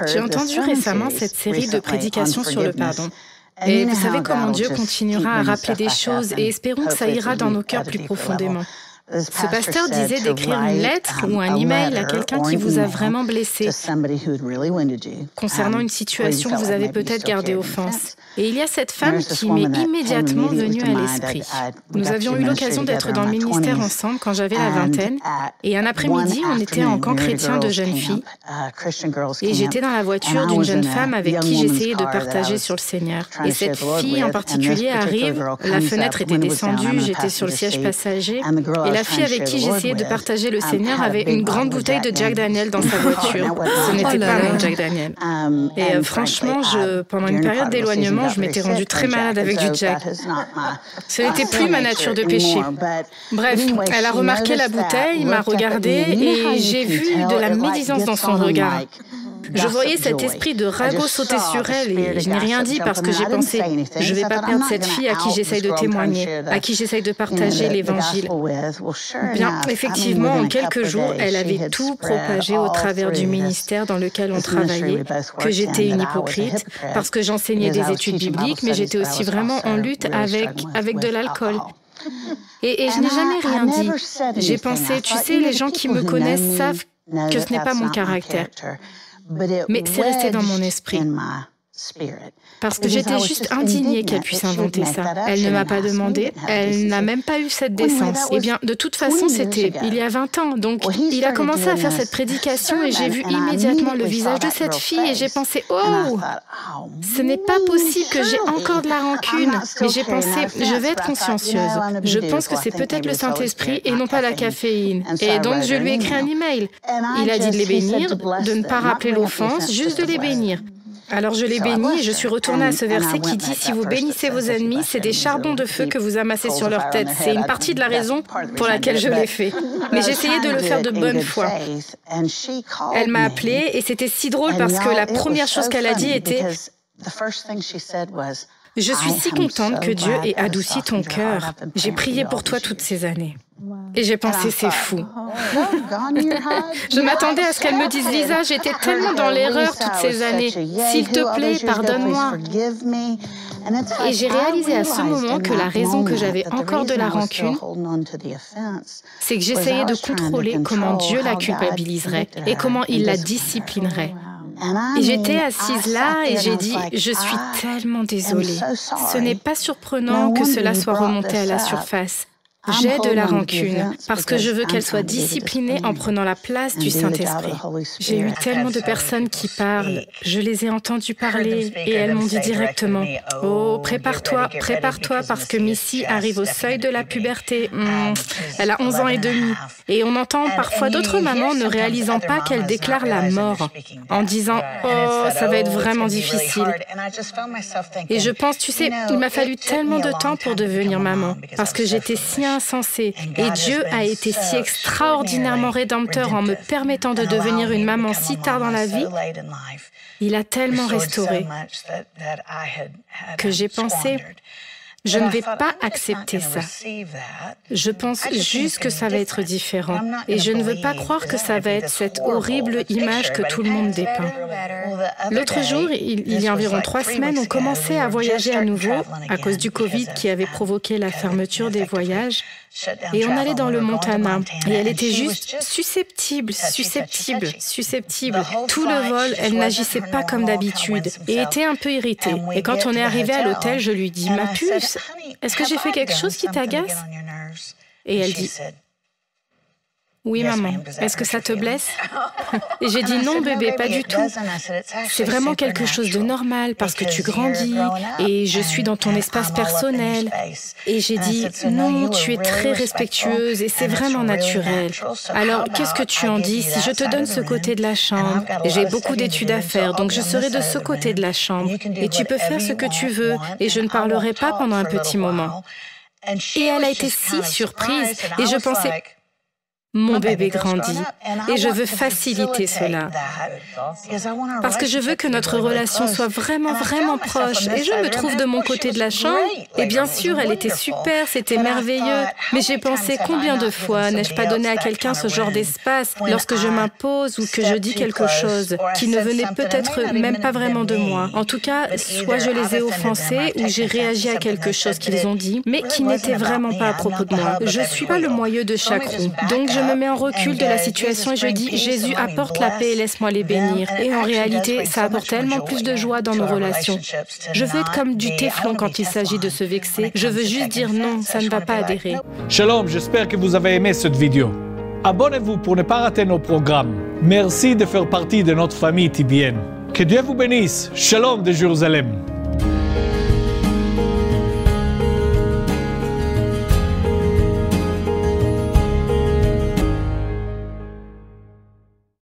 J'ai entendu récemment cette série de prédications sur le pardon. Et vous savez comment Dieu continuera à rappeler des choses et espérons que ça ira dans nos cœurs plus profondément. Ce pasteur disait d'écrire une lettre ou un email à quelqu'un qui vous a vraiment blessé concernant une situation où vous avez peut-être gardé offense. Et il y a cette femme qui m'est immédiatement venue à l'esprit. Nous avions eu l'occasion d'être dans le ministère ensemble quand j'avais la vingtaine. Et un après-midi, on était en camp chrétien de jeunes filles. Et j'étais dans la voiture d'une jeune femme avec qui j'essayais de partager sur le Seigneur. Et cette fille en particulier arrive, la fenêtre était descendue, j'étais sur le siège passager. Et la fille avec qui j'essayais de partager le Seigneur avait une grande bouteille de Jack Daniel dans sa voiture. Ce n'était pas mon Jack Daniel. Et franchement, pendant une période d'éloignement, je m'étais rendue très malade avec du Jack. Ce n'était plus ma nature de péché. Bref, elle a remarqué la bouteille, m'a regardée et j'ai vu de la médisance dans son regard. Je voyais cet esprit de ragot sauter sur elle et je n'ai rien dit parce que j'ai pensé « Je ne vais pas perdre cette fille à qui j'essaye de témoigner, à qui j'essaye de partager l'Évangile. » Bien, effectivement, en quelques jours, elle avait tout propagé au travers du ministère dans lequel on travaillait, que j'étais une hypocrite parce que j'enseignais des études bibliques, mais j'étais aussi vraiment en lutte avec de l'alcool. Et je n'ai jamais rien dit. J'ai pensé, tu sais, les gens qui me connaissent savent que ce n'est pas mon caractère. Mais c'est resté dans mon esprit. Parce que j'étais juste indignée qu'elle puisse inventer ça. Elle ne m'a pas demandé, elle n'a même pas eu cette décence. Eh bien, de toute façon, c'était il y a 20 ans. Donc, il a commencé à faire cette prédication et j'ai vu immédiatement le visage de cette fille et j'ai pensé, oh, ce n'est pas possible que j'ai encore de la rancune. Mais j'ai pensé, je vais être consciencieuse. Je pense que c'est peut-être le Saint-Esprit et non pas la caféine. Et donc, je lui ai écrit un email. Il a dit de les bénir, de ne pas rappeler l'offense, juste de les bénir. Alors je l'ai béni et je suis retournée à ce verset qui dit « Si vous bénissez vos ennemis, c'est des charbons de feu que vous amassez sur leur tête. » C'est une partie de la raison pour laquelle je l'ai fait. Mais j'essayais de le faire de bonne foi. Elle m'a appelée et c'était si drôle parce que la première chose qu'elle a dit était « Je suis si contente que Dieu ait adouci ton cœur. J'ai prié pour toi toutes ces années. » Et j'ai pensé, c'est fou. Je m'attendais à ce qu'elle me dise, Lisa, j'étais tellement dans l'erreur toutes ces années. S'il te plaît, pardonne-moi. Et j'ai réalisé à ce moment que la raison que j'avais encore de la rancune, c'est que j'essayais de contrôler comment Dieu la culpabiliserait et comment il la disciplinerait. Et j'étais assise là et j'ai dit, je suis tellement désolée. Ce n'est pas surprenant que cela soit remonté à la surface. J'ai de la rancune parce que je veux qu'elle soit disciplinée en prenant la place du Saint-Esprit. J'ai eu tellement de personnes qui parlent, je les ai entendues parler et elles m'ont dit directement « Oh, prépare-toi parce que Missy arrive au seuil de la puberté. Elle a 11 ans et demi. » Et on entend parfois d'autres mamans ne réalisant pas qu'elles déclarent la mort en disant « Oh, ça va être vraiment difficile. » Et je pense, tu sais, il m'a fallu tellement de temps pour devenir maman parce que j'étais si insensée. Et Dieu a été si extraordinairement rédempteur en me permettant de devenir une maman si tard dans la vie. Il a tellement restauré que j'ai pensé, je ne vais pas accepter ça. Je pense juste que ça va être différent. Et je ne veux pas croire que ça va être cette horrible image que tout le monde dépeint. L'autre jour, il y a environ 3 semaines, on commençait à voyager à nouveau à cause du Covid qui avait provoqué la fermeture des voyages. Et on allait dans le Montana. Et elle était juste susceptible. Tout le vol, elle n'agissait pas comme d'habitude et était un peu irritée. Et quand on est arrivé à l'hôtel, je lui dis « Ma puce, est-ce que j'ai fait quelque chose qui t'agace ?» Et elle dit « Oui, maman, est-ce que ça te blesse ?» Et j'ai dit « Non, bébé, pas du tout. C'est vraiment quelque chose de normal parce que tu grandis et je suis dans ton espace personnel. » Et j'ai dit « Non, tu es très respectueuse et c'est vraiment naturel. Alors, qu'est-ce que tu en dis si je te donne ce côté de la chambre? J'ai beaucoup d'études à faire, donc je serai de ce côté de la chambre. Et tu peux faire ce que tu veux et je ne parlerai pas pendant un petit moment. » Et elle a été si surprise et je pensais... Mon bébé grandit et je veux faciliter cela. Parce que je veux que notre relation soit vraiment proche et je me trouve de mon côté de la chambre. Et bien sûr, elle était super, c'était merveilleux. Mais j'ai pensé combien de fois n'ai-je pas donné à quelqu'un ce genre d'espace lorsque je m'impose ou que je dis quelque chose qui ne venait peut-être même pas vraiment de moi. En tout cas, soit je les ai offensés ou j'ai réagi à quelque chose qu'ils ont dit, mais qui n'était vraiment pas à propos de moi. Je suis pas le moyeu de chaque roue. Donc je me mets en recul de la situation et je dis, Jésus, apporte la paix et laisse-moi les bénir. Et en réalité, ça apporte tellement plus de joie dans nos relations. Je veux être comme du téflon quand il s'agit de se vexer. Je veux juste dire non, ça ne va pas adhérer. Shalom, j'espère que vous avez aimé cette vidéo. Abonnez-vous pour ne pas rater nos programmes. Merci de faire partie de notre famille TBN. Que Dieu vous bénisse. Shalom de Jérusalem.